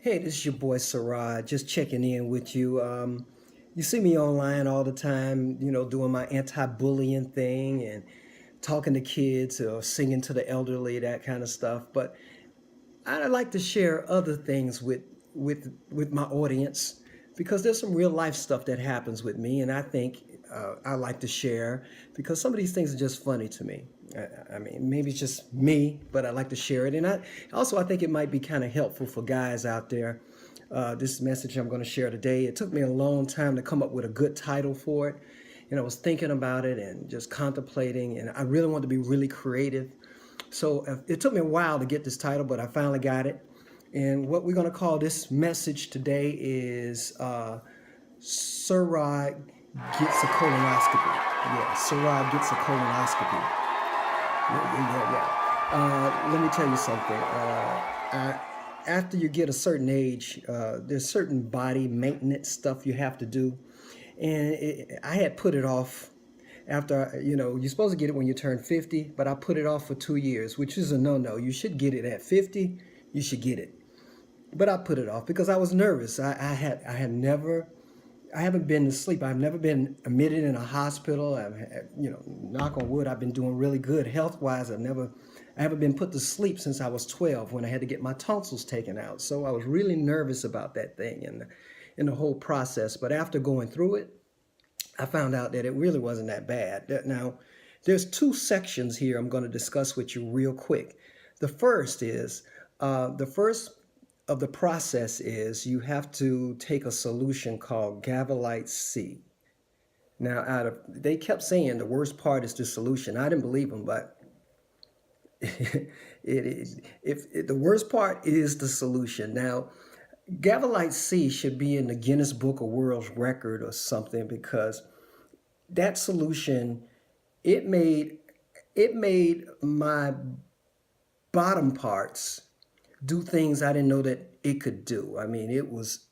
Hey, this is your boy Sarad, just checking in with you. You see me online all the time, doing my anti-bullying thing and talking to kids or singing to the elderly, that kind of stuff. But I like to share other things with my audience because there's some real life stuff that happens with me, and I think I like to share because some of these things are just funny to me. I mean, maybe it's just me, but I like to share it, and I think it might be kind of helpful for guys out there. This message I'm going to share today. It took me a long time to come up with a good title for it. I was thinking about it and just contemplating, and I really wanted to be really creative. So it took me a while to get this title, but I finally got it. And what we're going to call this message today is Sir Rod gets a colonoscopy. Yeah, Sir Rod gets a colonoscopy. Yeah. Let me tell you something. After you get a certain age, there's certain body maintenance stuff you have to do. And I had put it off after, you're supposed to get it when you turn 50, but I put it off for 2 years, which is a no-no. You should get it at 50. You should get it. But I put it off because I was nervous. I haven't been to sleep. I've never been admitted in a hospital. Knock on wood, I've been doing really good health-wise. I haven't been put to sleep since I was 12 when I had to get my tonsils taken out. So I was really nervous about that thing and in the whole process. But after going through it, I found out that it really wasn't that bad. Now, there's two sections here I'm going to discuss with you real quick. The first of the process is you have to take a solution called Gavialite C. Now, they kept saying the worst part is the solution. I didn't believe them, but the worst part is the solution. Now, Gavialite C should be in the Guinness Book of World Record or something because that solution, it made my bottom parts do things I didn't know that it could do. I mean, it was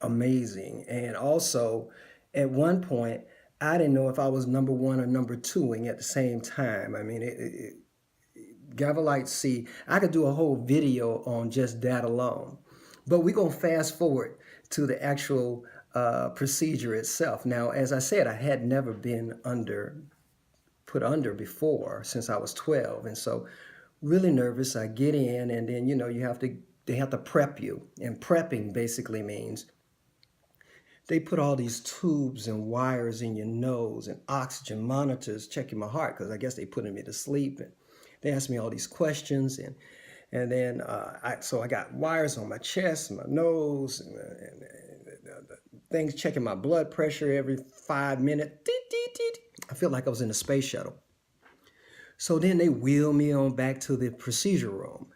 amazing. And also, at one point, I didn't know if I was number one or number twoing at the same time. I mean, Gavialite C, I could do a whole video on just that alone. But we're going to fast forward to the actual procedure itself. Now, as I said, I had never been put under before since I was 12. And so really nervous. I get in, and then, they have to prep you. And prepping basically means they put all these tubes and wires in your nose and oxygen monitors checking my heart because I guess they putting me to sleep. And they asked me all these questions, and then I got wires on my chest, my nose, and things checking my blood pressure every 5 minutes. I feel like I was in a space shuttle. So then they wheel me on back to the procedure room.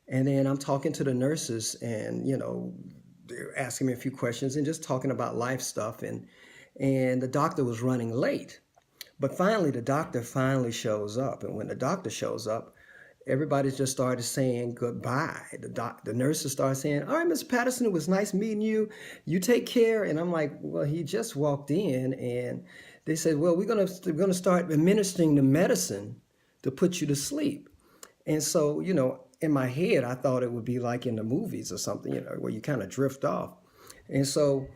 And then I'm talking to the nurses and, they're asking me a few questions and just talking about life stuff. And the doctor was running late. But finally, the doctor finally shows up. And when the doctor shows up, everybody just started saying goodbye. The nurses started saying, all right, Mr. Patterson, it was nice meeting you. You take care. And I'm like, well, he just walked in. And they said, well, we're gonna start administering the medicine to put you to sleep. And so, in my head, I thought it would be like in the movies or something, where you kind of drift off. And so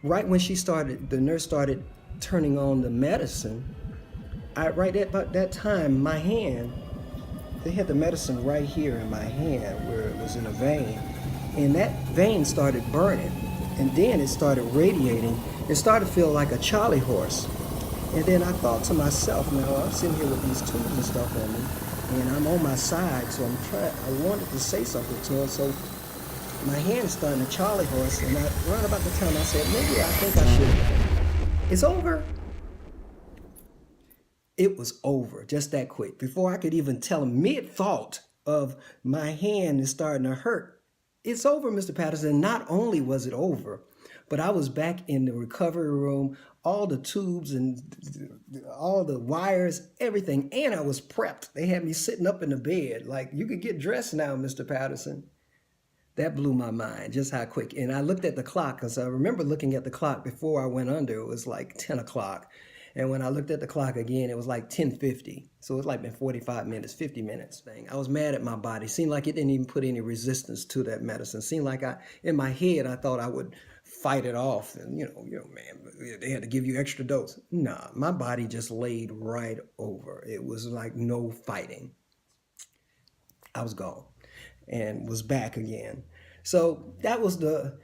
right when the nurse started turning on the medicine, right at about that time, my hand, they had the medicine right here in my hand where it was in a vein. And that vein started burning. And then it started radiating. It started to feel like a Charlie horse. And then I thought to myself, now I'm sitting here with these tubes and stuff on me, and I'm on my side, so I wanted to say something to him, so my hand started to Charlie horse, and right about the time I said, maybe I think I should. It's over. It was over, just that quick. Before I could even tell him mid-thought of my hand is starting to hurt. It's over, Mr. Patterson. Not only was it over, but I was back in the recovery room, all the tubes and all the wires, everything, and I was prepped. They had me sitting up in the bed, like, you could get dressed now, Mr. Patterson. That blew my mind, just how quick. And I looked at the clock, because I remember looking at the clock before I went under. It was like 10 o'clock. And when I looked at the clock again, it was like 10:50. So it's like been 45 minutes, 50 minutes. I was mad at my body. Seemed like it didn't even put any resistance to that medicine. Seemed like in my head, I thought I would fight it off. And, man, they had to give you extra dose. Nah, my body just laid right over. It was like no fighting. I was gone and was back again. So that was the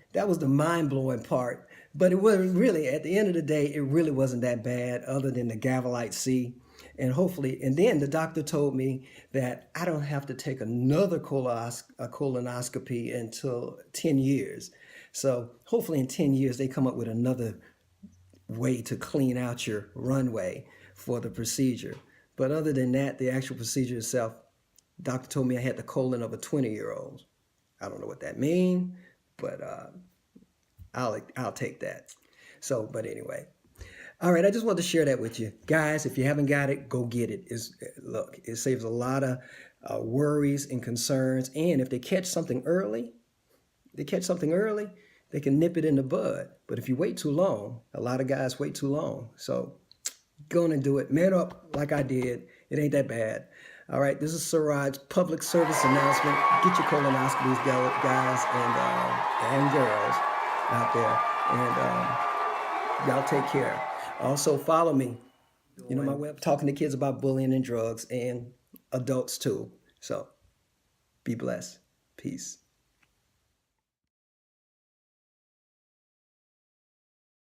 mind-blowing part. But it wasn't really, at the end of the day, it really wasn't that bad other than the Gavialite C. And hopefully, and then the doctor told me that I don't have to take another colonoscopy until 10 years. So hopefully in 10 years, they come up with another way to clean out your runway for the procedure. But other than that, the actual procedure itself, doctor told me I had the colon of a 20-year-old. I don't know what that means, but I'll take that. So, but anyway. All right, I just wanted to share that with you. Guys, if you haven't got it, go get it. Look, it saves a lot of worries and concerns. And if they catch something early, they can nip it in the bud. But if you wait too long, a lot of guys wait too long. So go on and do it. Man up like I did. It ain't that bad. All right, this is Siraj's public service announcement. Get your colonoscopies, guys and girls out there. And y'all take care. Also, follow me. You know, my web, talking to kids about bullying and drugs and adults too. So be blessed. Peace.